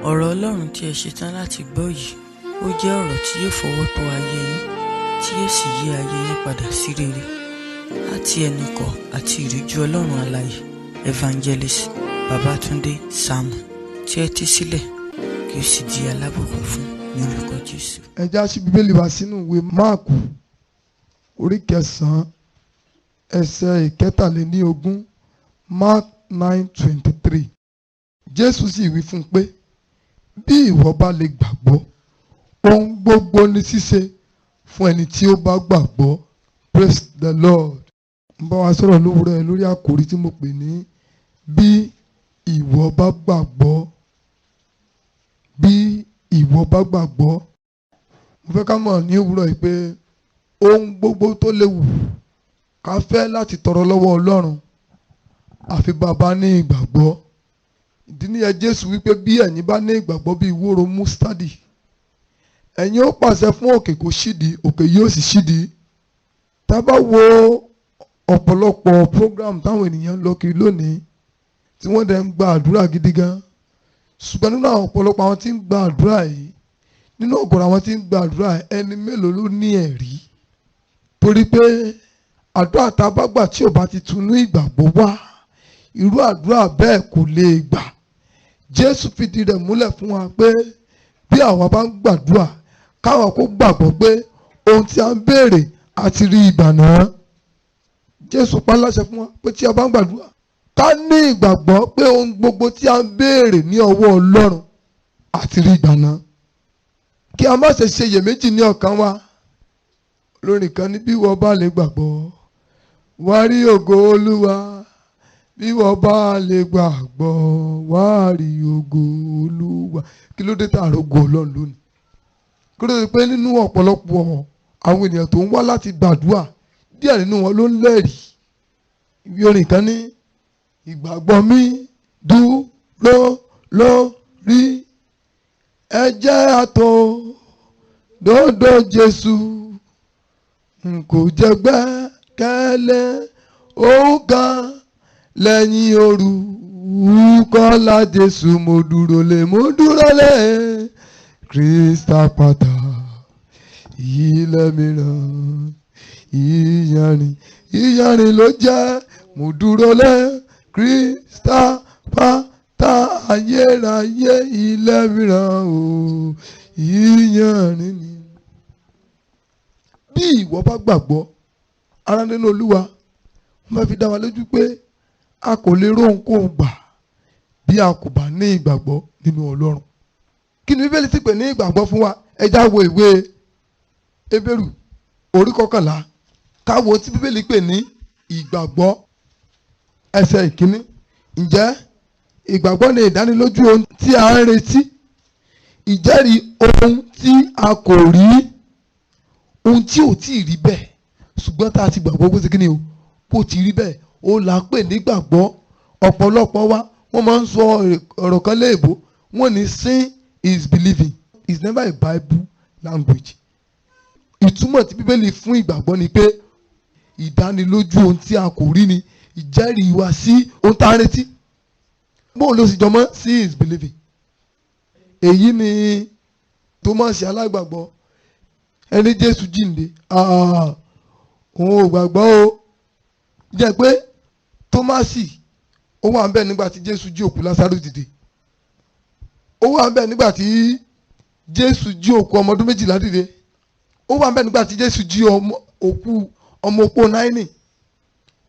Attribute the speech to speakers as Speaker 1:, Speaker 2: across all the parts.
Speaker 1: Ọ̀rọ̀ Ọlọ́run tí ẹ ṣetán láti gbọ́ yìí, ó jẹ́ ọ̀rọ̀ tí yóò fọwọ́ tọ́ ayé yín, tí yóò sì yí ayé yín padà sí rere. Láti ẹnu ikọ̀ àti ìríjú Ọlọ́run alààyè, Evangelist Babatunde Samuel, tí ẹ tẹ́ sílẹ̀ kí ó sì di alábùkún fún ní orúkọ Jésù.
Speaker 2: Ẹ já sí Bíbélì wá sínú ìwé Máàkù orí 9 ẹsẹ̀ 23, Mark 9:23. Jésù sì wí fún un pé, bí ìwọ bá lè gbàgbọ́, ohun gbogbo ní ṣíṣe fún ẹni tí ó bá gbàgbọ́. Praise the Lord. Mo bá wa sọ̀rọ̀ lówùúrọ̀ ẹ lórí àkòrí tí mo pè ní bí ìwọ bá gbàgbọ́. Bí ìwọ bá gbàgbọ́. Mo fẹ́ ká mọ̀ ní òwúrọ̀ yìí pé ohun gbogbo tó léwu ká fẹ́ láti tọrọ lọ́wọ́ Ọlọ́run àfi bàbá ní ìgbàgbọ́. Ìdí nìyẹn Jésù wípé bí ẹ̀yin bá ní ìgbàgbọ́ bí ìwóró mustadi, ẹ̀yin ó pàṣẹ fún òkè kó ṣídìí, òkè yóò sì ṣídìí. Tá a bá wo ọ̀pọ̀lọpọ̀ program táwọn ènìyàn ń lọ kiri lónìí tí wọ́n dẹ̀ ń gba àdúrà gidi gan, ṣùgbọ́n nínú àwọn ọ̀pọ̀lọpọ̀ àwọn tí ń gba àdúrà yìí, nínú ọ̀gọ̀rọ̀ àwọn tí ń gba àdúrà yìí, ẹni mélòó ló ní ẹ̀rí? Torí pé àdúrà tá a bá gbà tí ò bá ti tunú ìgbàgbọ́ wá, irú àdúrà bẹ́ẹ̀ kò lè gbà. Jésù fìdí rẹ̀ múlẹ̀ fún wa pé bí àwa bá ń gbàdúrà, káwa kó gbàgbọ́ pé ohun tí a ń béèrè àti rí ìgbà náà. Jésù pa láṣẹ fún wa pé tí a bá ń gbàdúrà, ká ní ìgbàgbọ́ pé ohun gbogbo tí a ń béèrè ní ọwọ́ Ọlọ́run àti rí ìgbà náà. Kí a má ṣe ṣe iyèméjì ní ọkàn wa. Lórí kan ní bí wọ́n bá lè gbàgbọ́, wá rí ògo Olúwa. Bí wọ́n bá lè gbàgbọ́, wá rí ògo Olúwa. Kí ló dé tá a rògo Ọlọ́run lónìí? Kí ló dé pé nínú ọ̀pọ̀lọpọ̀ àwọn ènìyàn tó ń wá láti gbàdúrà, díẹ̀ nínú wọn ló ń lẹ́rìí. Ìwé orin kan ní ìgbàgbọ́ mi dúró lórí ẹ̀jẹ̀ àtọ̀ dòdò Jésù, n kò jẹ́ gbẹ́kẹ̀lé ohun kan lẹ́yìn orúkọlá Jésù. Mo dúró lé Kristi àpáta, ilẹ̀ mìíràn ìyanrìn ló jẹ́. Mo dúró lé Kristi àpáta, ayérayé, ilẹ̀ mìíràn o, ìyanrìn ni. Bí ìwọ bá gbàgbọ́, ará nínú Olúwa, wọ́n máa fi dá wa lójú pé a kò lè róhunkóhun gbà bí a kò bá ní ìgbàgbọ́ nínú Ọlọ́run. Kí ni Bíbélì ti pè ní ìgbàgbọ́ fún wa? Ẹ já wo ìwé Hébérù orí 11, ká wo tí Bíbélì pè ní ìgbàgbọ́. Ẹsẹ̀ 1. Ǹjẹ́ ìgbàgbọ́ ni ìdánilójú ohun tí a ń retí, ìjẹ́rìí ohun tí a kò rí. Ohun tí ò tí ì rí bẹ́ẹ̀ ṣùgbọ́n tá a ti gbàgbọ́ pé kí ni o, kò tí ì rí bẹ́ẹ̀, ó là ń pè ní ìgbàgbọ́. Ọ̀pọ̀lọpọ̀ wa wọ́n máa ń sọ ọ̀rọ̀ kan léèbó, wọ́n ní seeing is believing. It's never a Bible language. Ìtumọ̀ tí Bíbélì fún ìgbàgbọ́ ni pé ìdánilójú ohun tí a kò rí ni, ìjẹ́rìí wa sí ohun tá a retí. Bóun ló sì jọmọ́ seeing is believing. Èyí ni Thomas alágbàgbọ́, ẹni Jésù jíǹde, òun ò gbàgbọ́ o. Jẹ́ pé Tómásì ó wà ń bẹ̀ nígbà tí Jésù jí òkú Lásárù dìde. Ó wà ń bẹ̀ nígbà tí Jésù jí òkú ọmọ ọdún 12 dìde. Ó wà ń bẹ̀ nígbà tí Jésù jí òkú ọmọ opó Náínì.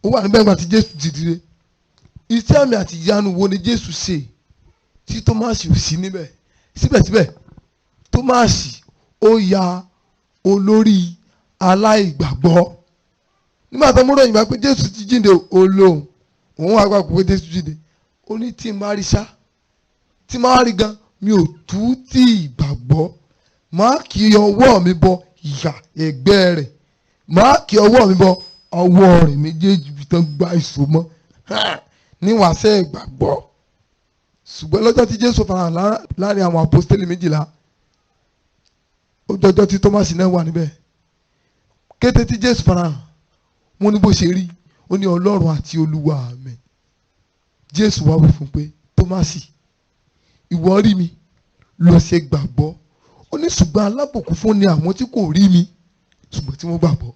Speaker 2: Ó wà níbẹ̀ nígbà tí Jésù jí dìde. Iṣẹ́ àmì àti ìyanu wo ni Jésù ṣe tí Tómásì ò sí níbẹ̀? Síbẹ̀síbẹ̀ Tómásì ó ya olórí aláìgbàgbọ́. Nígbà tó mú ròyìn bá pé Jésù ti jíǹde, olóhùn òun wá gbàgbọ́ pé Jésù jíǹde. Ó ní tí n bá rí ṣá, tí n bá rí gan, mi ò tú tí ìgbàgbọ́. Má kí ọwọ́ mi bọ ìyà ẹ̀gbẹ́ rẹ̀, má kí ọwọ́ mi bọ ọwọ́ rẹ̀ méjèèjì tó gba ìṣó mọ́ níwàásẹ̀ ìgbàgbọ́. Ṣùgbọ́n lọ́jọ́ tí Jésù farahàn láàrin àwọn àpọ́stélì 12, ó jọjọ́ tí Tómásì náà wà níbẹ̀. Kété tí Jésù farahàn, wọ́n ní bó ṣe rí, ó ní Ọlọ́run àti Olúwa mi. Jésù wá wí fún pé Tómásì, ìwọ rí mi, ló ṣe gbàgbọ́. Ó ní ṣùgbọ́n alábùkún fún ni àwọn tí kò rí mi ṣùgbọ́n tí wọ́n gbàgbọ́.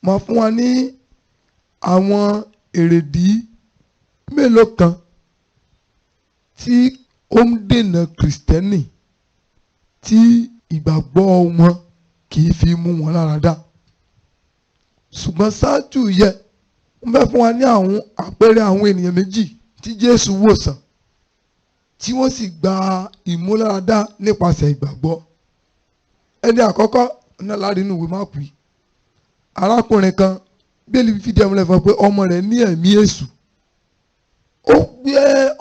Speaker 2: Máa fún wa ní àwọn èrèdí mélòó kan tí ó ń dènà kìrìsìtẹ́nì tí ìgbàgbọ́ wọn kì í fi mú wọn lára dá. Ṣùgbọ́n ṣáájú yẹ wọ́n fẹ́ fún wa ní àwọn àpẹẹrẹ àwọn ènìyàn méjì tí Jésù wòsàn tí wọ́n sì gba ìmúláradá nípasẹ̀ ìgbàgbọ́. Ẹni àkọ́kọ́ náà láti inú ìwé Máàkù yìí. Arákùnrin kan Bíbélì fìdí ẹ̀ múlẹ̀ fún pé ọmọ rẹ̀ ní ẹ̀mí èṣù. Ó gbé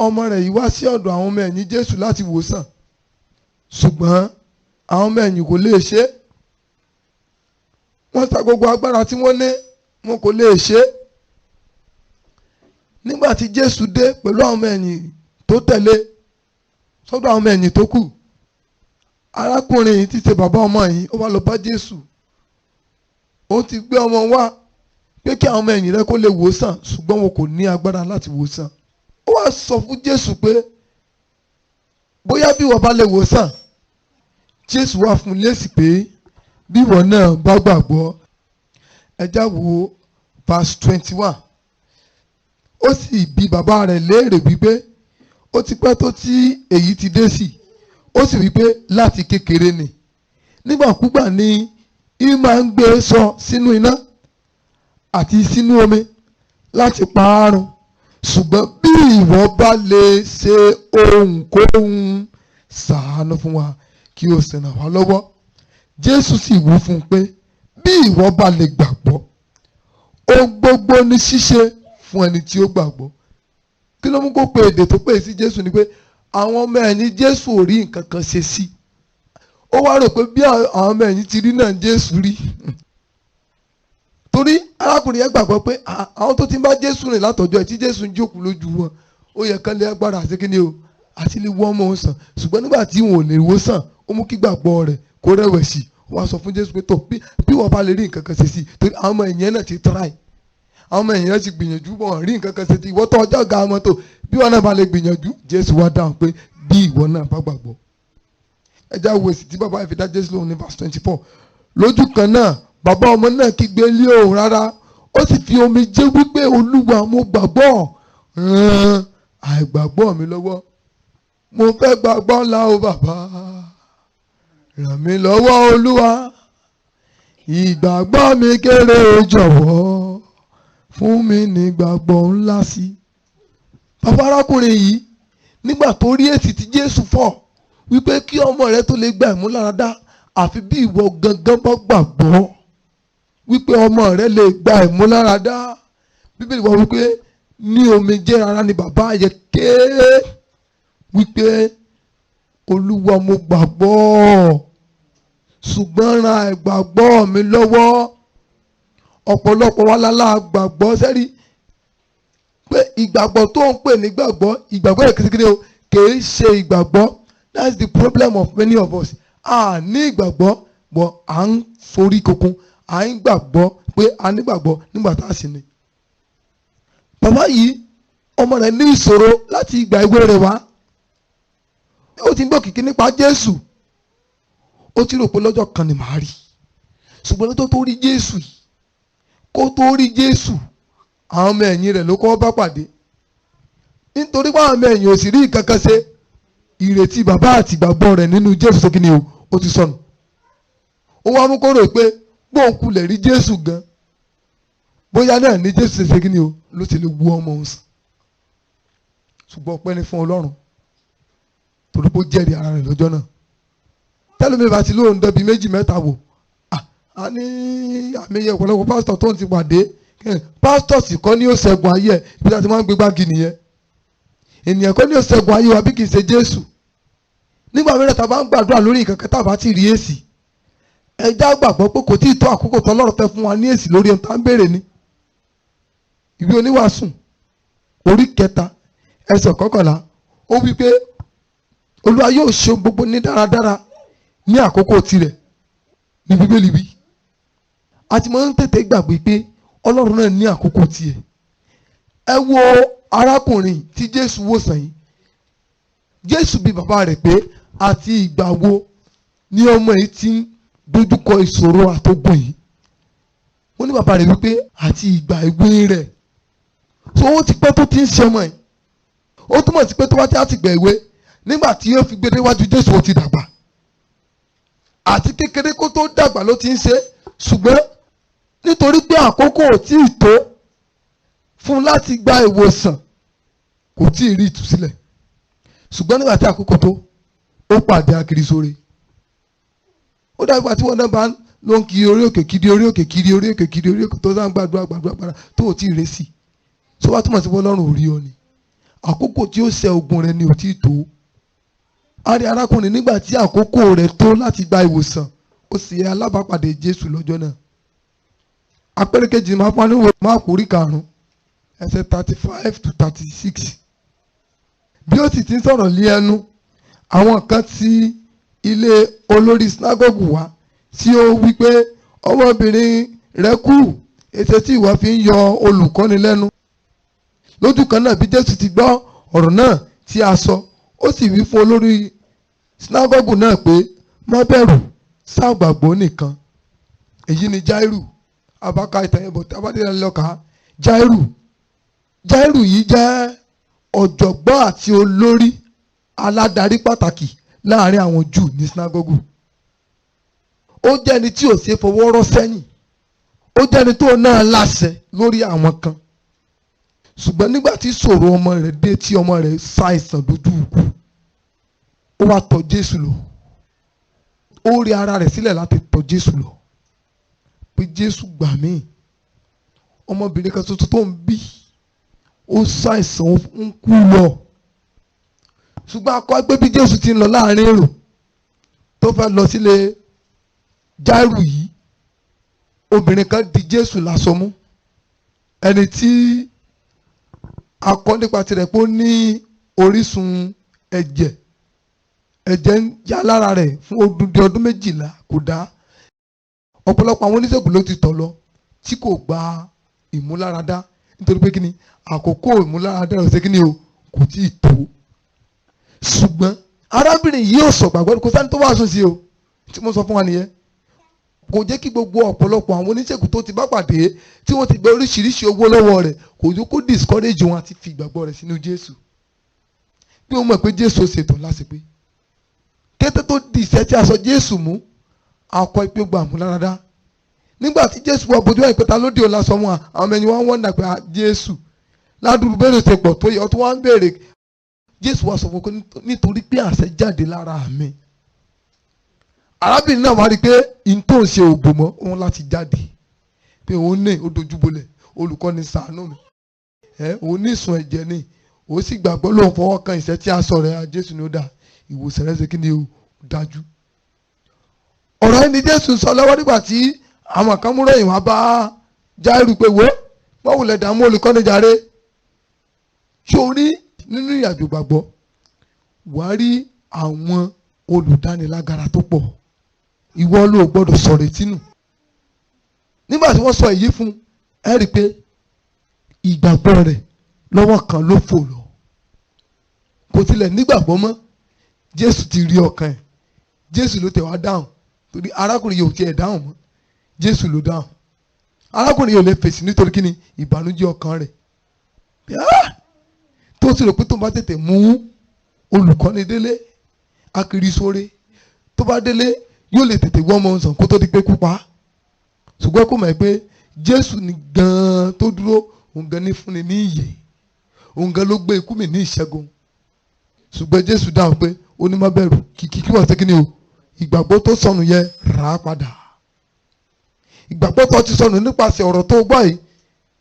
Speaker 2: ọmọ rẹ̀ yìí wá sí ọ̀dọ̀ àwọn ọmọ ẹ̀yìn Jésù láti wòsàn. Ṣùgbọ́n àwọn ọmọ ẹ̀yìn kò lè ṣe é. Wọ́n sa gbogbo agbára tí wọ́n ní, wọn kò lè ṣe é. Nígbà tí Jésù dé pẹ̀lú àwọn ọmọ ẹ̀yìn tó tẹ̀lé sọ́dọ̀ àwọn ọmọ ẹ̀yìn tó kù, arákùnrin yìí ti ṣe bàbá ọmọ yìí, ó wá lọ bá Jésù. Ó ti gbé ọmọ wá pé kí àwọn ọmọ ẹ̀yìn rẹ̀ kó lè wòsàn, ṣùgbọ́n wọn kò ní agbára láti wòsàn. Ó wá sọ fún Jésù pé bóyá bí wọ́n bá lè wòsàn. Jésù wá fún lésì pé bí wọ́n náà bá gbàgbọ́. Ẹ já wo verse 21. Ó sì bi bàbá rẹ̀ léèrè wípé ó ti pẹ́ tó tí èyí ti dé sí. Ó sì wípé láti kékeré ni. Nígbàkúgbà ni í máa ń gbé sọ sínú iná àti sínú omi láti pa á run. Ṣùgbọ́n bí ìwọ bá lè ṣe ohunkóhun, ṣàánú fún wa kí o sì ràn wá lọ́wọ́. Jésù sì wí fún un pé bí ìwọ bá lè gbàgbọ́, ohun gbogbo ní ṣíṣe fún ẹni tí ó gbàgbọ́. Kí ló mú kó pe èdè tó pè sí Jésù ni pé àwọn ọmọ ẹ̀yìn Jésù ò rí nǹkan kan ṣe sí. Ó wá rò pé bí àwọn ọmọ ẹ̀yìn ti rí náà Jésù rí. Torí arákùnrin yẹn gbàgbọ́ pé àwọn tó ti ń bá Jésù rìn látọjọ́ ẹ̀ tí Jésù ń jókòó lójú wọn, ó yẹ kán lé agbára àti kíni o àti lè wọ́ ọmọ òun sàn. Ṣùgbọ́n nígbà tí wọn ò lè wò sàn, ó mú kí gbàgbọ́ rẹ̀ kó rẹ̀wẹ̀sì. Ó wá sọ fún Jésù pé tó bí wọ́n bá lè rí nǹkan kan ṣe sí, torí àwọn ọmọ ẹ̀yìn náà ti try. Àwọn ọmọ ẹ̀yìn náà ti gbìyànjú, wọn rí nǹkan kan ṣe sí. Ìwọ tó ọjọ́ ọ̀gá ọmọ tó bí wọn náà bá lè gbìyànjú. Jésù wá dáhùn pé bí ìwọ náà bá gbàgbọ́. Ẹ já wo èsì tí bàbá yẹn fi dá Jésù lóhùn ní verse 24. Lójú kan náà bàbá ọmọ náà kígbe lé òun rárá. Ó sì fi omijé wípé Olúwa, mo gbàgbọ́, ràn àìgbàgbọ́ mi lọ́wọ́. Mo fẹ́ gbàgbọ́ ńlá o bàbá, ràn mí lọ́wọ́ Olúwa. Ìgbàgbọ́ mi kéré, jọ̀wọ́ fún mi ní ìgbàgbọ́ ńlá sí. Bàbá arákùnrin yìí nígbà tó rí èsì tí Jésù fọ̀ wípé kí ọmọ rẹ tó lè gba ìmúláradá àfi bí ìwọ gangan bá gbàgbọ́ wípé ọmọ rẹ lè gba ìmúláradá. Bíbélì wá wípé ní omijé rárá ni bàbá yẹ ké wípé Olúwa, mo gbàgbọ́, ṣùgbọ́n ran ìgbàgbọ́ mi lọ́wọ́. Ọ̀pọ̀lọpọ̀ wa lálá gbàgbọ́ sẹ́rí pé ìgbàgbọ́ tó ń pè ní gbàgbọ́, ìgbàgbọ́ ìkíkíkí o kìí ṣe ìgbàgbọ́. That's the problem of many of us. A ní ìgbàgbọ́ bọ̀ à ń forí kokun, à ń gbàgbọ́ pé a ní gbàgbọ́ nígbà tá a sì ní. Bàbá yìí ọmọ rẹ̀ ní ìṣòro láti ìgbà èwe rẹ̀ wá. Ó ti ń gbọ́ kìkì nípa Jésù. Ó ti rò pé lọ́jọ́ kan ni màá rí. Ṣùgbọ́n lọ́jọ́ tó rí Jésù yìí, kó tó rí Jésù, àwọn ọmọ ẹ̀yìn rẹ̀ ló kọ́ bá pàdé. Nítorí pé àwọn ọmọ ẹ̀yìn ò sì rí nǹkan kan ṣe, ìrètí bàbá àti ìgbàgbọ́ rẹ̀ nínú Jésù ṣe kíni o, ó ti sọnù. Ó wá mú kó rò pé bóun kulẹ̀ rí Jésù gan, bóyá náà ní Jésù ṣe kíni o ló ti lè wú ọmọ òun sàn. Ṣùgbọ́n ọpẹ́ ni fún Ọlọ́run torí pé ó jẹ́rìí ara rẹ̀ lọ́jọ́ náà. Tẹ́lẹ̀mí bá ti lóun dẹ́bi méjì mẹ́ta wò, a ní àmì ẹ̀yẹ ọ̀pọ̀lọpọ̀ pásítọ̀ tó ń ti pàdé. Pásítọ̀ sì kọ́ ní ó ṣẹ́gun ayé ẹ̀, ibi tí a ti máa ń gbé gbági nìyẹn. Ènìyàn kọ́ ní ó ṣẹ́gun ayé wa bí kì í ṣe Jésù. Nígbà mìíràn tá a bá ń gbàdúrà lórí nǹkan kan tá a bá ti rí èsì, ẹ já gbàgbọ́ pé kò tí ì tó àkókò tó Ọlọ́run fẹ́ fún wa ní èsì lórí ohun tá a ń béèrè ni. Ìwé Oníwàásù orí 3 ẹsẹ̀ 11 ó wí pé Olúwa yóò ṣe gbogbo ní dáradára ní àkókò tirẹ̀ ní Bíbélì wí. A ti máa ń tètè gbàgbé pé Ọlọ́run náà ní àkókò tiẹ̀. Ẹ wo arákùnrin tí Jésù wòsàn yìí. Jésù bi bàbá rẹ̀ pé àti ìgbà wo ni ọmọ yìí ti ń dojúkọ ìṣòro àtògùn yìí. Wọ́n ní bàbá rẹ̀ wípé àti ìgbà ìwé rẹ̀. So ó ti pẹ́ tó ti ń ṣe ọmọ yìí. Ó túmọ̀ sí pé tó bá ti àti ìgbà ìwé, nígbà tí yóò fi gbé déwájú Jésù ó ti dàgbà. Àti kékeré kó tó dàgbà ló ti ń ṣe, ṣùgbọ́n nítorí pé àkókò ò tí ì tó fún láti gba ìwòsàn, kò tí ì rí ìtúsílẹ̀. Ṣùgbọ́n nígbà tí àkókò tó, ó pàdé akirisore. Ó dàgbà tí wọ́n náà bá ló ń kiri orí òkè, kiri orí òkè, kiri orí òkè, kiri orí òkè, tó sáà ń gbàdúrà tó ò tí ì rẹ́sì. Sọ wá túmọ̀ sí pé Ọlọ́run ò rí ọ ni. Àkókò tí ó ṣe ogun rẹ ni ò tí ì tó. A rí arákùnrin nígbà tí àkókò rẹ̀ tó láti gba ìwòsàn, ó sì alábàápàdé Jésù lọ́jọ́ náà. Àpẹẹrẹ kejì máa fún wa níwèé Máàkù orí 5 ẹsẹ̀ 35 to 36. Bí ó sì ti ń sọ̀rọ̀ lé ẹnu, àwọn kan ti ilé olórí sinagogu wá tí ó wí pé ọmọbìnrin rẹ̀ kú, ètè tí ìwọ fi ń yọ olùkọ́ni lẹ́nu. Lójú kan náà bí Jésù ti gbọ́ ọ̀rọ̀ náà tí a sọ, ó sì wí fún olórí sinagogu náà pé má bẹ̀rù, sá gbàgbọ́ nìkan. Èyí ni Jáírù. Abáka ìtàn yẹn bọ̀ tí abádìrẹ́ lọ́ka. Jáírù yìí jẹ́ ọ̀jọ̀gbọ́n àti olórí aládarí pàtàkì láàrin àwọn Júù ní sinagogu. Ó jẹ́ ẹni tí ò ṣe fọwọ́ rọ́ sẹ́yìn. Ó jẹ́ ẹni tó náà láṣẹ lórí àwọn kan. Ṣùgbọ́n nígbà tí ìṣòro ọmọ rẹ̀ dé, tí ọmọ rẹ̀ ṣàìsàn dojú ikú, ó wá tọ̀ Jésù lọ. Ó rí ara rẹ̀ sílẹ̀ láti tọ̀ Jésù lọ. Pé Jésù gbà mí. Ọmọbìnrin kan tuntun tó ń bí, ó ṣàìsàn ń kú lọ. Ṣùgbọ́n akọ pé bí Jésù ti ń lọ láàrin èrò tó fẹ́ lọ sílé Jáírù yìí, obìnrin kan di Jésù láṣọ mú. Ẹni tí a kọ́ nípa tirẹ̀ pé ó ní orísun ẹ̀jẹ̀ ń yá lára rẹ̀ fún ọdún 12 kò dá. Ọ̀pọ̀lọpọ̀ àwọn oníṣègùn ló ti tọ̀ lọ tí kò gba ìmúláradá, nítorí pé kíni àkókò ìmúláradá rẹ̀ ṣe kíni o kò tí ì tó. Ṣùgbọ́n arábìnrin yìí ò sọ gbàgbọ́, kò sẹ́ni tó wá sùn sí o, tí mo sọ fún wa nìyẹn. Kò jẹ́ kí gbogbo ọ̀pọ̀lọpọ̀ àwọn oníṣègùn tó ti bá pàdé tí wọ́n ti gba oríṣiríṣi owó lọ́wọ́ rẹ̀, kò jẹ́ kó discourage wọn àti fi ìgbàgbọ́ rẹ̀ sínú Jésù. Bí wọ́n mọ̀ pé Jésù ṣètò lásìpé. Kété tó di ìṣẹ́ tí a sọ Jésù mú, akọ ìpè gbà mú láradá. Nígbà tí Jésù wà bójú àìpẹ́ ta ló dé ọ̀la sọ wọn, àwọn ẹni wọn wọ́n dàgbà Jésù. Ládùúgbò bẹ́ẹ̀ ṣe pọ̀ tó yẹ, ọtún wọn béèrè. Jésù wá sọ fún wọn nítorí pé àṣẹ jáde lára mi. Arábìnrin náà wá rí i pé ìtò ń ṣe òbò mọ́ òun láti jáde. Pé òun ní ó dojúbolẹ̀, olùkọ́ni ṣàánú mi. Òun ní ìsun ẹ̀jẹ̀ ni. Òun sì gbàgbọ́ lóun fọwọ́ kan ìṣẹ́ tí a sọ rẹ̀ Jésù ni ó dà. Ìwòsàn rẹ̀ ṣe kí ni ó dájú. Ọ̀rọ̀ yìí ni Jésù sọ lọ́wọ́ nígbà tí àwọn kan mú ròyìn wá bá Jáírù pé wo báwo lẹ̀ dààmú olùkọ́ni jàre. Sórí nínú ìrìnàjò gbàgbọ́ wàá rí àwọn olùdánilágara tó pọ̀. Ìwọ ló gbọ́dọ̀ sọ̀rọ̀ tínú. Nígbà tí wọ́n sọ èyí fún, ẹ rí i pé ìgbàgbọ́ rẹ̀ lọ́wọ́ kan ló fò lọ. Kò tilẹ̀ nígbàgbọ́ mọ́. Jésù ti rí ọkàn ẹ̀. Jésù ló tẹ̀ wá dáhùn. Torí arákùnrin yóò tiẹ̀ dáhùn mọ́. Jésù ló dáhùn. Arákùnrin yóò lè fèsì nítorí kíni ìbànújẹ́ ọkàn rẹ̀. Tó ti rò pé tó bá tètè mú olùkọ́ni délé, akirisore, tó bá délé yóò lè tètè wọ́n ọmọ sàn kó tó di pé kú pa. Ṣùgbọ́n kò mọ̀ pé Jésù ni gan-an tó dúró, òun gan ní fúnni ní ìyè, òun gan ló gbé ikú mi ní ìṣẹ́gun. Ṣùgbọ́n Jésù dáhùn pé ó ní má bẹ̀rù, kìkì kí wọ́n ṣe kí ni o, ìgbàgbọ́ tó sọnù yẹn rà á padà. Ìgbàgbọ́ tó ti sọnù nípasẹ̀ ọ̀rọ̀ tó gbọ́ yìí,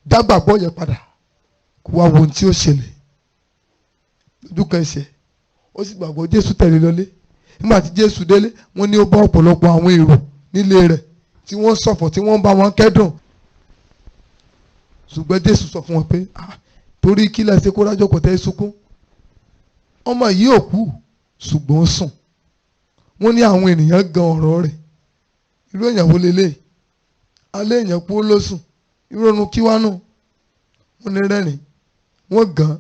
Speaker 2: dá gbàgbọ́ yẹn padà, kó wá wo ohun tí ó ṣẹlẹ̀. Lójú kan ẹsẹ̀, ó sì gbàgbọ́ Jésù tẹ̀lé lọlé. Nígbà tí Jésù délé, wọ́n ní ó bá ọ̀pọ̀lọpọ̀ àwọn èrò nílé rẹ̀ tí wọ́n ṣọ̀fọ̀ tí wọ́n bá wọn kẹ́dùn. Ṣùgbọ́n Jésù sọ fún wọn pé torí kí lẹ ṣe kó rájọ kò tẹ́ sunkún. Ọmọ yìí ò kú ṣùgbọ́n ó sùn. Wọ́n ní àwọn ènìyàn gan ọ̀rọ̀ rẹ̀. Irú èèyàn wo lélẹ̀? Alẹ́ èèyàn kú ló sùn. Ìrònú kí wá nù. Wọ́n ní rẹ́rìn. Wọ́n gan.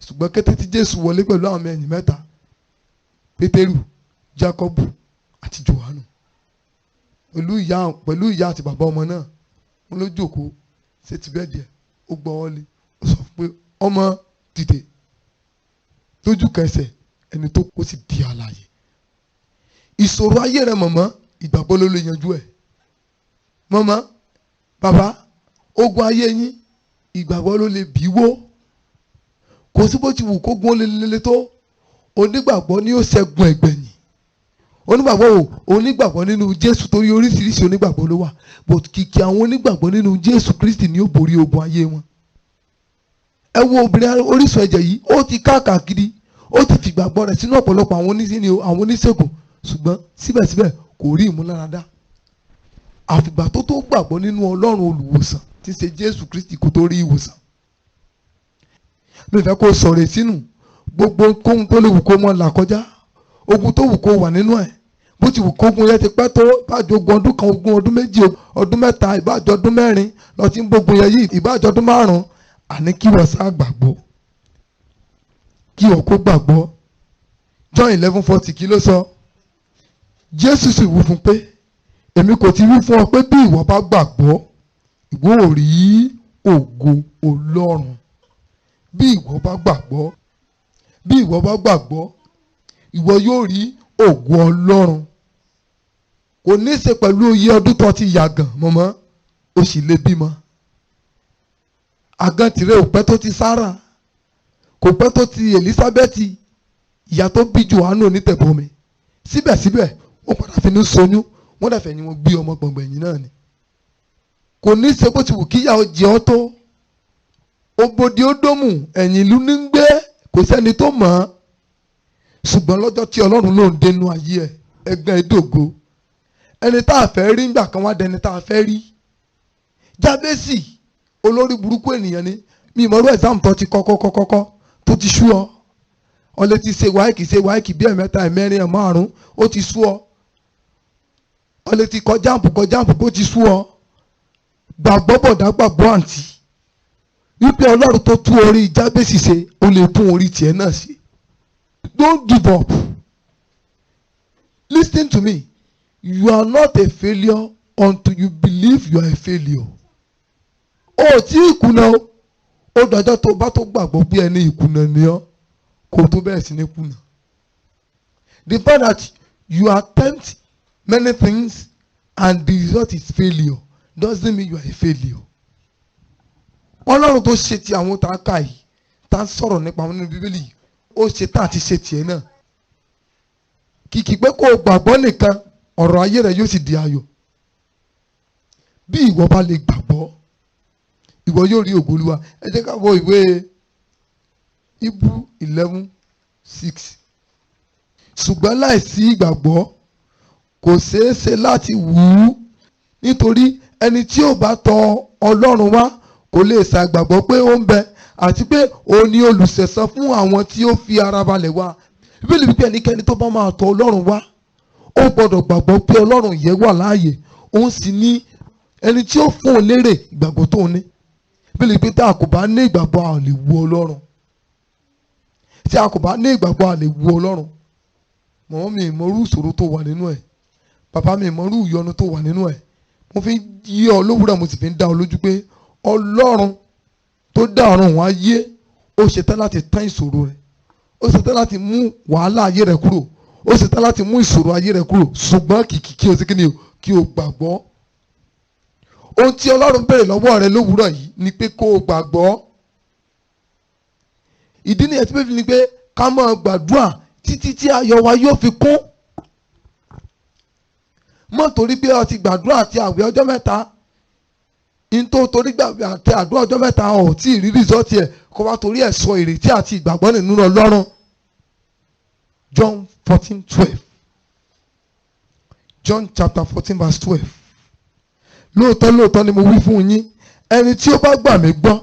Speaker 2: Ṣùgbọ́n kété tí Jésù wọlé pẹ̀lú àwọn ẹ̀yìn mẹ́ta, Pétérù, Jákọ́bù àti Jòhánù pẹ̀lú ìyá àti bàbá ọmọ náà. Wọ́n ló jókòó ṣe ti bẹ́ẹ̀ díẹ̀, ó gbọ́ wọlé, ó sọ pé ọmọ dìde. Lójú kẹsẹ̀ ẹni tó kó sì di alààyè. Ìṣòro ayé rẹ mọ̀mọ́, ìgbàgbọ́ ló lè yanjú ẹ̀. Mọ̀mọ́, bàbá, ogun ayé yín ìgbàgbọ́ ló lè bí wó. Kò sí bó ti wù kógun ó lélele tó, onígbàgbọ́ ni ó ṣẹ́gun ẹ̀gbẹ̀yìn. Onígbàgbọ́ nínú Jésù, torí oríṣiríṣi onígbàgbọ́ ló wà, but kìkì àwọn onígbàgbọ́ nínú Jésù Kristi ni ó borí ogun ayé wọn. Ẹ wo obìnrin orísun ẹ̀jẹ̀ yìí, ó ti káàkiri, ó ti fìgbàgbọ́ rẹ̀ sínú ọ̀pọ̀lọpọ̀ àwọn oníṣègùn, ṣùgbọ́n síbẹ̀síbẹ̀ kò rí ìmúláradá. Àfìgbà tó gbàgbọ́ nínú Ọlọ́run olùwòsàn tí ṣe Jésù Kristi kó tó rí ìwòsàn. Mi fẹ́ kó sọ̀rọ̀ sínú gbogbo kóhun tó lè wù kó mọ́ là kọjá, ogun tó wù kó wà nínú ẹ̀, bó ti wù kó ogun yẹn ti pẹ́ tó, ìbájọ́ ogún ọdún kan, ogún ọdún méjì, ọdún mẹ́ta, ìbájọ́ ọdún mẹ́rin lọ tí ń gbógun yẹn yìí, ìbájọ́ ọdún márùn-ún, àní kí wọ́n sá gbàgbọ́, kí wọ́n kó gbàgbọ́. John 11:40 kí ló sọ? Jésù sì wí fún pé èmi kò ti wí fún ọ pé bí ìwọ bá gbàgbọ́ ìwọ ò rí ògo Ọlọ́run. Bí ìwọ bá gbàgbọ́, ìwọ yóò rí ògo Ọlọ́run. Kò ní í ṣe pẹ̀lú iye ọdún tó ti yàgàn mọ̀mọ́, o sì lè bímọ. Àgàn tirẹ̀ ò pẹ́ tó ti Sára, kò pẹ́ tó ti Èlísábẹ́tì, ìyá tó bí Jòhánù onítẹ̀bọmi. Síbẹ̀síbẹ̀ ó padà fi ní ṣoyún, wọ́n dẹ̀ fẹ́ ni wọ́n gbé ọmọ gbọ̀ngbẹ̀yìn náà ni. Kò ní í ṣe bó ti wù kíyà ó jẹ ọ́ tó. Ògbòdì Ódómù ẹ̀yìn ìlú ní ń gbé, kò sẹ́ni tó mọ̀ ọ́. Ṣùgbọ́n lọ́jọ́ tí Ọlọ́run ló ń dénú ayé ẹ̀, ẹgbẹ́ ìdògo. Ẹni tá a fẹ́ rí ńgbà kan wá dẹni tá a fẹ́ rí. Jábésì olórí burúkú ènìyàn ni, mi ìmọ̀rú ẹ̀sáàmù tó ti kọ́kọ́ tó ti sú ọ. Ọlẹ́ ti ṣe wáìkì bí ẹ̀mẹ́ta ẹ̀mẹ́rin ẹ̀márùn-ún, ó ti sú ọ. Ọlẹ́ ti kọ jáàmpù kó ti sú ọ. Gbàgbọ́ bọ̀dá, gbàgbọ́ àǹtí, wípé Ọlọ́run tó tú orí Jábésì ṣe, ó lè tún orí tiẹ̀ náà ṣe. Don't give up. Listen to me. You are not a failure until you believe you are a failure. Ó tí ìkùnà ó dájọ́ tó bá tó gbàgbọ́ pé ẹni ìkùnà ni ọ́, kò tó bẹ́ẹ̀ sí ní kùnà. The fact that you attempt many things and the result is failure doesn't mean you are a failure. Ọlọ́run tó ṣe ti àwọn tá a kà yìí, tá a sọ̀rọ̀ nípa àwọn nínú Bíbélì yìí, ó ṣe tá àti ṣe tiẹ̀ náà. Kìkì pé kó o gbàgbọ́ nìkan, ọ̀rọ̀ ayé rẹ̀ yóò sì di ayọ̀. Bí ìwọ bá lè gbàgbọ́, ìwọ yóò rí ògo Olúwa. Ẹ jẹ́ ká wo ìwé Hebrew 11:6. Ṣùgbọ́n láìsí ìgbàgbọ́ kò ṣeé ṣe láti wù ú, nítorí ẹni tí ò bá tọ̀ Ọlọ́run wá kò lè ṣàgbàgbọ́ pé ó ń bẹ, àti pé òun ni olùṣẹ̀san fún àwọn tí ó fi ara balẹ̀ wá. Bíbélì wípé ẹnikẹ́ni tó bá máa tọ̀ Ọlọ́run wá, ó gbọ́dọ̀ gbàgbọ́ pé Ọlọ́run yẹn wà láàyè, òun sì ní ẹni tí ó fún un lérè ìgbàgbọ́ tó ní. Bíbélì wípé tí a kò bá ní ìgbàgbọ́ a lè wo Ọlọ́run. Tí a kò bá ní ìgbàgbọ́ a lè wo Ọlọ́run. Mọ̀mọ́ mi ìmọ̀rú ìṣòro tó wà nínú ẹ̀, bàbá mi ìmọ̀rú ìyọnu tó wà nínú ẹ̀, mo fi yí ọ lówùúrọ̀, mo sì fi ń dá ọ lójú pé Ọlọ́run tó dá ọ̀run wọn ayé, ó ṣetán láti tán ìṣòro rẹ̀, ó ṣetán láti mú wàhálà ayé rẹ̀ kúrò, ó ṣetán láti mú ìṣòro ayé rẹ̀ kúrò. Ṣùgbọ́n kí o sí kíni o, kí o gbàgbọ́. Ohun tí Ọlọ́run béèrè lọ́wọ́ rẹ lówùúrọ̀ yìí ni pé kó o gbàgbọ́. Ìdí nìyẹn tí bẹ́ẹ̀ fi ni pé ká máa gbàdúrà títí tí ayọ̀ wa yóò fi kún. Mọ́ torí pé o ti gbàdúrà àti àwẹ̀ ọjọ́ mẹ́ta, torí gbàgbé àti àdúrà ọjọ́ mẹ́ta ọ̀ tí ì rí rìsọ́ọ̀tì ẹ̀, kó wá torí ẹ̀ sọ ìrètí àti ìgbàgbọ́ nínú Ọlọ́run. John 14:12. John chapter 14:12. Lóòótọ́ ni mo wí fún yín, ẹni tí ó bá gbà mí gbọ́,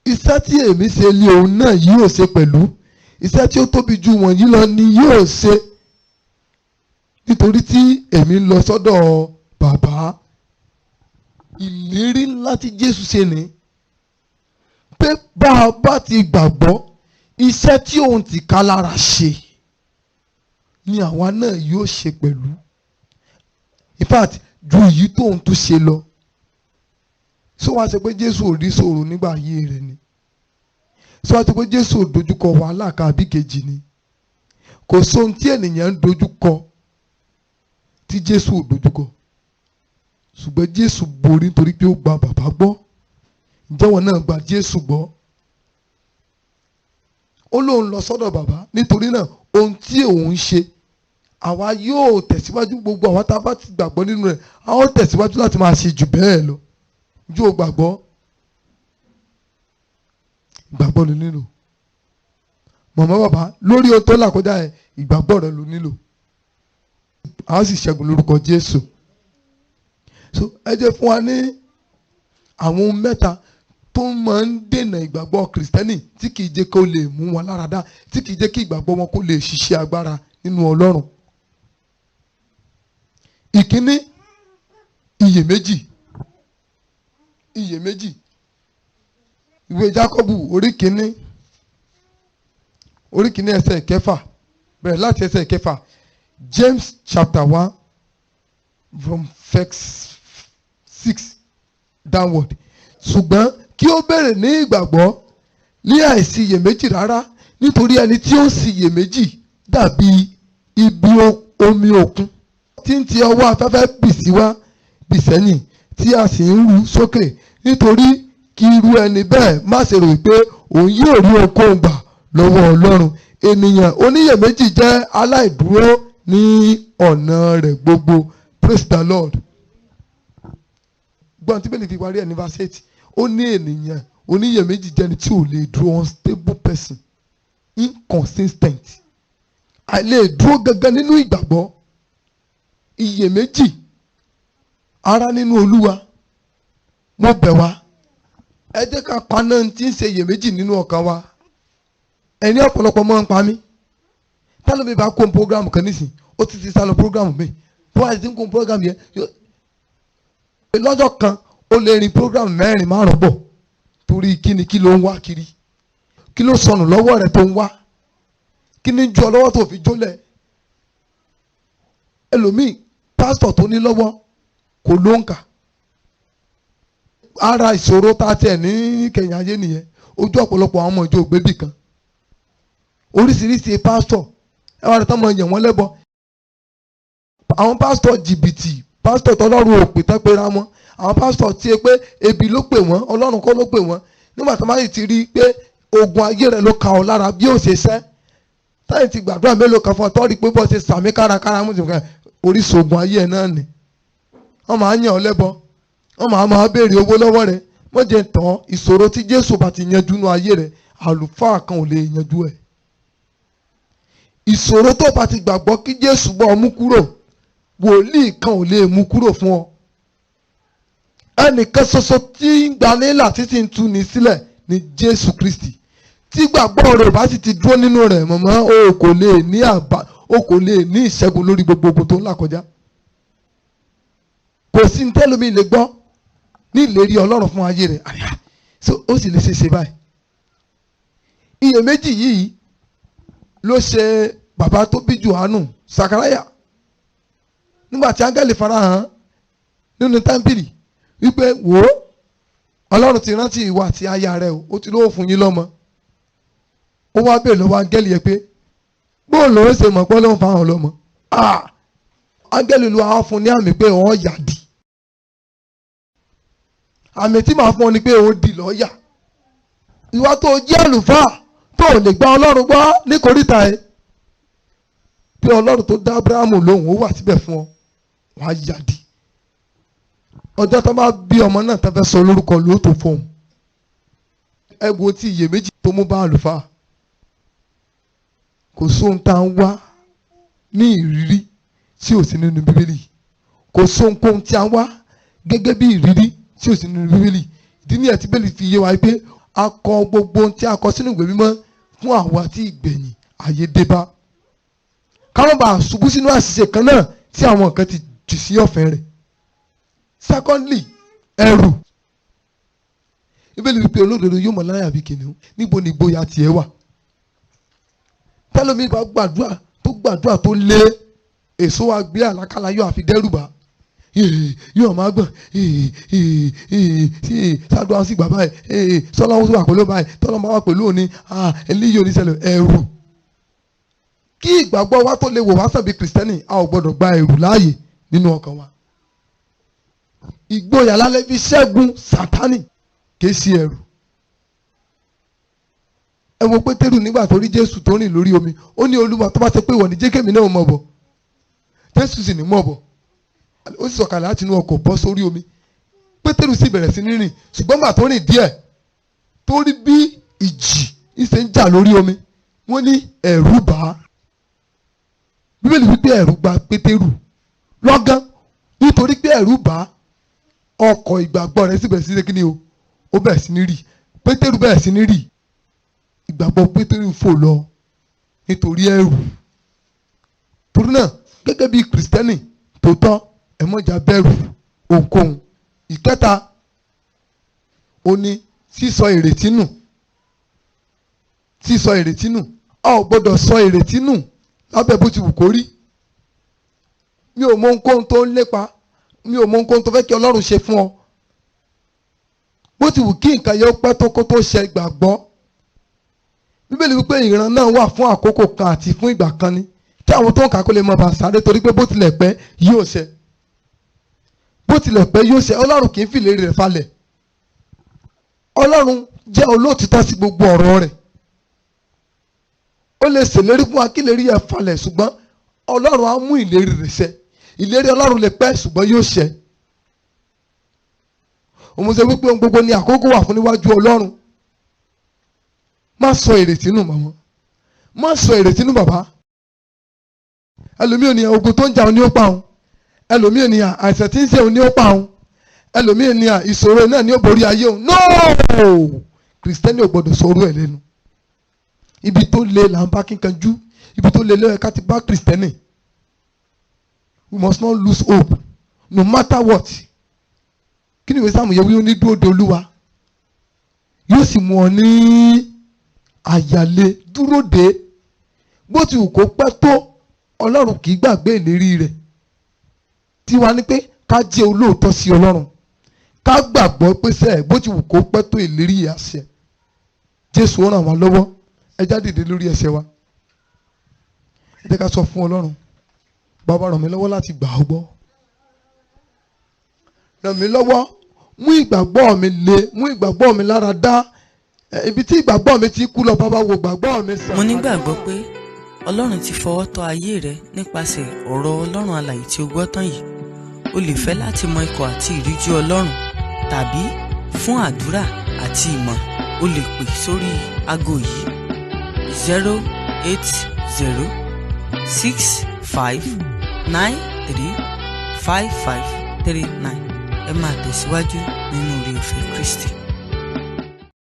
Speaker 2: iṣẹ́ tí èmi ṣe lé òun náà yóò ṣe pẹ̀lú, iṣẹ́ tí ó tóbi jù wọ̀nyí lọ ni yóò ṣe, nítorí tí èmi ń lọ sọ́dọ̀ Bàbá. Ìlérí ńlá tí Jésù ṣe ni pé bá a bá ti gbàgbọ́, iṣẹ́ tí òun ti ká lára ṣe ni àwa náà yóò ṣe pẹ̀lú. In fact ju èyí tó ń tún ṣe lọ. Sọ wá ṣe pé Jésù ò rí ṣòro nígbà ayé rẹ̀ ni. Sọ wá ṣe pé Jésù ò dojúkọ wàhálà kan àbí kejì ni. Kò sóhun tí ènìyàn ń dojúkọ tí Jésù ò dojúkọ. Ṣùgbọ́n Jésù borí nítorí pé ó gba bàbá gbọ́. Ǹjẹ́ wọn náà gba Jésù gbọ́? Ó lóun lọ sọ́dọ̀ bàbá nítorí náà ohun tí òun ṣe àwa yóò tẹ̀síwájú, gbogbo àwa tá a bá ti gbàgbọ́ nínú rẹ̀ a ó tẹ̀síwájú láti máa ṣe jù bẹ́ẹ̀ lọ. Ǹjẹ́ o gbàgbọ́? Ìgbàgbọ́ ló nílò. Màmá bàbá lórí ohun tó là kọjá ẹ̀ ìgbàgbọ́ rẹ ló nílò. A ó sì ṣẹ́gun lórúkọ Jésù. So ẹ jẹ́ fún wa ní àwọn ohun mẹ́ta tó máa ń dènà ìgbàgbọ́ kìrìsìtẹ́nì tí kìí jẹ́ kó lè mú wọn lára dá, tí kìí jẹ́ kí ìgbàgbọ́ wọn kó lè ṣiṣẹ́ agbára nínú Ọlọ́run. Ìkíní, iyèméjì. Iyèméjì. Ìwé Jákọ́bù orí kìíní ẹsẹ̀ kẹfà, bẹ̀rẹ̀ láti ẹsẹ̀ kẹfà. James chapter 1 from verse 6 downward. Ṣùgbọ́n kí ó bẹ̀rẹ̀ ní ìgbàgbọ́ ní àìsí iyèméjì rárá, nítorí ẹni tí ó sì iyèméjì dàbí ibi omi òkun tí ń ti ọwọ́ afẹ́fẹ́ bì sí wá bì sẹ́yìn tí a sì ń rú sókè, nítorí kí irú ẹni bẹ́ẹ̀ má ṣe rò pé òun yóò rí ohunkóhun gbà lọ́wọ́ Ọlọ́run. Ènìyàn oníyèméjì jẹ́ aláìdúró ní ọ̀nà rẹ̀ gbogbo. Praise the Lord. Gbọ́n tí bẹ́ẹ̀ ni fi parí ẹ̀ ní verse 8. Ó ní ènìyàn oníyèméjì jẹ́ ẹni tí ò lè dúró, unstable person, inconsistent, àìlè dúró gangan nínú ìgbàgbọ́. Iyèméjì ara nínú Olúwa, mo bẹ̀ wá ẹ jẹ́ ká paná tí ń ṣe iyèméjì nínú ọkàn wa. Ẹni ọ̀pọ̀lọpọ̀ máa ń pa mí. Tálọ́ mi bá kó program kan nísìn ó ti sá lọ program mi bó àti ń kó program yẹn lọ́jọ́ kan ó lè rin program 4-5 bọ̀ torí kíni, kí ló ń wá kiri, kí ló sọnù lọ́wọ́ rẹ̀ tó ń wá, kí ni ju ọ lọ́wọ́ tó fi jólẹ̀. Ẹlòmíì pásítọ̀ tó ní lọ́wọ́ kò ló ń kà. Ara ìṣòro tá a tiẹ̀ ní kẹ̀yìn ayé nìyẹn. Ojú ọ̀pọ̀lọpọ̀ àwọn ọmọ ìjọ ògbébì kan, oríṣiríṣi pásítọ̀ ẹ wá rẹ̀ tán mọ̀ yàn wọ́n lẹ́bọ. Àwọn pásítọ̀ jìbìtì, pásítọ̀ tọ́lọ́run ò pè tán pera wọn, àwọn pásítọ̀ tí ẹ pé ebi ló pè wọ́n, Ọlọ́run kọ́ ló pè wọ́n. Nígbà tí wọ́n bá ti rí i pé ogun ayé rẹ̀ ló ka ọ lára bí ó ṣe sẹ́, táyì ti gbàdúrà mélòó kan fún ọ tọ́rí pé bọ́ ṣe sàmì kárakára mú ìsìnkú oríṣi ogun ayé ẹ̀ náà ni. Wọ́n máa ń yàn ọ́ lẹ́bọ, wọ́n máa béèrè owó lọ́wọ́ rẹ̀. Wọ́n jẹ́ tán ìṣòro tí Jésù bá ti yanjú nínú ayé rẹ̀, àlùfáà kan ò lè yanjú ẹ̀. Ìṣòro tó bá ti gbàgbọ́ kí Jésù bọ́ ọ mú kúrò, wòlíì kan ò lè mú kúrò fún ọ. Ẹnìkan ṣoṣo tí ń gba nílà títí ń tú ni sílẹ̀ ni Jésù Kristi. Tí gbàgbọ́ rẹ̀ bá sì ti dúró nínú rẹ̀ mọ̀mọ́ o kò lè ní ìṣẹ́gun lórí gbogbo ogun tó ń là kọjá. Kò sí ní tẹ́lómi lè gbọ́ ní ìlérí Ọlọ́run fún ayé rẹ̀, ó sì lè ṣe báyìí. Iyèméjì yìí ló ṣe bàbá tó bí Jòhánù, Sakaraya, nígbà tí áńgẹ́lì farahàn nínú tẹ́ḿpìlì wípé wò ó Ọlọ́run ti rántí ìwà àti aya rẹ̀ ó ti lówó fún yín lọ́mọ. Ó wá bèèrè lọ́wọ́ áńgẹ́lì yẹn pé bóun lòún ṣe mọ̀ pé lóun fáwọn lọ́mọ. Áńgẹ́lì ló wá fún ní àmì pé ọ̀ yàdì. Àmì tí màá fún ọ ni pé ó di lọ́ọ̀yà. Ìwà tó jẹ́ àlùfáà tó ò lè gba Ọlọ́run gbọ́ ní kòríta ẹ̀ pé Ọlọ́run tó dá Ábúráhámù lóhùn ó wà síbẹ̀ fún ọ, wàá yàdì. Ọjọ́ tó bá bí ọmọ náà tó fẹ́ sọ lórúkọ ló tó fọhùn. Ẹ wo tí iyèméjì tó mú bá àlùfáà. Kò sóhun tá à ń wá ní ìrírí tí ò sí nínú Bíbélì. Kò sóhunkóhun tí à ń wá gẹ́gẹ́ bí ìrírí tí ò sí nínú Bíbélì. Ìdí nìyẹn tí Bíbélì fi yé wa pé a kọ gbogbo ohun tí a kọ sínú ìwé mímọ́ fún àwa tí ìgbẹ̀yìn ayé dé bá. Káwọn bá ṣubú sínú àṣìṣe kan náà tí àwọn nǹkan ti jù sí ọ̀fẹ́ rẹ̀. Secondly, ẹ̀rù. Bíbélì wípé olódodo yóò mọ̀ láyà bí kìnìún. Níbo ni ìgboyà tiẹ̀ wà? Tẹ́lómi bá gbàdúrà tó gbàdúrà tó lé èso wa gbé àlákàlà yóò àfi dẹ́rùbà yóò máa gbọ̀n ṣáàdúrà sí bàbá ẹ̀ sọ́láwọ́ sí wà pẹ̀lú báyìí tọ́lọ́ máa wà pẹ̀lú òní eléyìí oníṣẹ́lẹ̀ ẹ̀rù. Kí ìgbàgbọ́ wa tó lè wò wá sàn bí kìrìsìtẹ́nì a ò gbọ́dọ̀ gba ẹ̀rù láàyè nínú ọkàn wa. Ìgboyà lálẹ́ fi ṣẹ́gun Sátánì kìí ṣe ẹ̀rù. Ẹ wo Pétérù nígbà tó rí Jésù tó rìn lórí omi, ó ní Olúwa tó bá ṣe pé ìwọ ni jẹ́ kémi náà mọ̀ bọ̀. Jésù sì ní mọ̀ bọ̀, ó sì sọ̀kalẹ̀ láti inú ọkọ̀ bọ́ sórí omi. Pétérù sì bẹ̀rẹ̀ sí ní rìn, ṣùgbọ́n gbà tó rìn díẹ̀ tó rí bí ìjì ìṣe ń jà lórí omi, wọ́n ní ẹ̀rù bà á. Bíbélì wípé ẹ̀rù bà Pétérù lọ́gán, nítorí pé ẹ̀rù bà á, ọkọ̀ ìgbàgbọ́ rẹ̀ sì bẹ̀rẹ̀ sí ní kíni o, ó bẹ̀rẹ̀ sí ní rì. Pétérù bẹ̀rẹ̀ sí ní rì, ìgbàgbọ́ Pétérù fò lọ nítorí ẹ̀rù. Torí náà gẹ́gẹ́ bí kìrìsìtẹ́nì tòótọ́ ẹ má jà bẹ̀rù ohunkóhun. Ìkẹta ó ní sísọ ìrètí nù. Sísọ ìrètí nù, a ò gbọ́dọ̀ sọ ìrètí nù lábẹ́ bó ti wù kó rí. Mi ò mọ ohunkóhun tó ń lépa, mi ò mọ ohunkóhun tó fẹ́ kí Ọlọ́run ṣe fún ọ. Bó ti wù kí nǹkan yẹn ó pẹ́ tó kó tó ṣe ìgbàgbọ́. Bíbélì wípé ìran náà wà fún àkókò kan àti fún ìgbà kan ni, tí àwọn tó ń kà kó lè mọ bá sáré, torí pé bó tilẹ̀ pẹ́ yóò ṣẹ. Bó tilẹ̀ pẹ́ yóò ṣẹ. Ọlọ́run kì í fìlérí rẹ̀ falẹ̀. Ọlọ́run jẹ́ olóòtítọ́ sí gbogbo ọ̀rọ̀ rẹ̀. Ó lè ṣèlérí fún wa kí ìlérí yẹn falẹ̀, ṣùgbọ́n Ọlọ́run á mú ìlérí rẹ̀ ṣẹ. Ìlérí Ọlọ́run lè pẹ́ ṣùgbọ́n yóò ṣẹ. Òun ṣe wípé ohun gbogbo ni àkókò wà fún níwájú Ọlọ́run. Má sọ ìrètí nù màmá, má sọ ìrètí nù bàbá. Ẹlòmíì ènìyàn ogun tó ń jà òun ni ó pa òun, ẹlòmíì ènìyàn àìsàn tí ń ṣe òun ni ó pa òun, ẹlòmíì ènìyàn ìṣòro náà ni ó borí ayé òun. No, kìrìsìtẹ́nì ò gbọdọ̀ sọ̀rọ̀ ẹ̀ lẹ́nu. Ibi tó le là ń bá kíkanjú, ibi tó le lẹ́yìn ká ti bá kìrìsìtẹ́nì. We must not lose hope no matter what. Kí ni ìwé Sáàmù yẹ wí? Ó ní dúró de Olúwa yóò sì mú ọ ní àyàlé. Dúró de, bó ti wù kó pẹ́ tó Ọlọ́run kì í gbàgbé ìlérí rẹ̀. Tiwa ni pé ká jẹ́ olóòótọ́ sí Ọlọ́run, ká gbàgbọ́ pé sẹ́ẹ̀ bó ti wù kó pẹ́ tó ìlérí àṣẹ. Jésù ó ràn wá lọ́wọ́. Ẹ já dìde lórí ẹsẹ̀ wa. Ẹ jẹ́ ká sọ fún Ọlọ́run, Bàbá ràn mí lọ́wọ́ láti gbà ọ́ gbọ́. Ràn mí lọ́wọ́, mú ìgbàgbọ́ mi le, mú ìgbàgbọ́ mi lára dá. Ibi tí ìgbàgbọ́ mi ti kú lọ, Bàbá wo ìgbàgbọ́ mi sàn.
Speaker 1: Mo nígbàgbọ́ pé Ọlọ́run ti fọwọ́ tọ́ ayé rẹ nípasẹ̀ ọ̀rọ̀ Ọlọ́run alààyè tí o gbọ́ tán yìí. O lè fẹ́ láti mọ ikọ̀ àti ìríjú Ọlọ́run, tàbí fún àdúrà àti ìmọ̀ o lè pè sórí aago yìí 08065935539. Ẹ máa tẹ̀síwájú nínú oore ọ̀fẹ́ Kristi.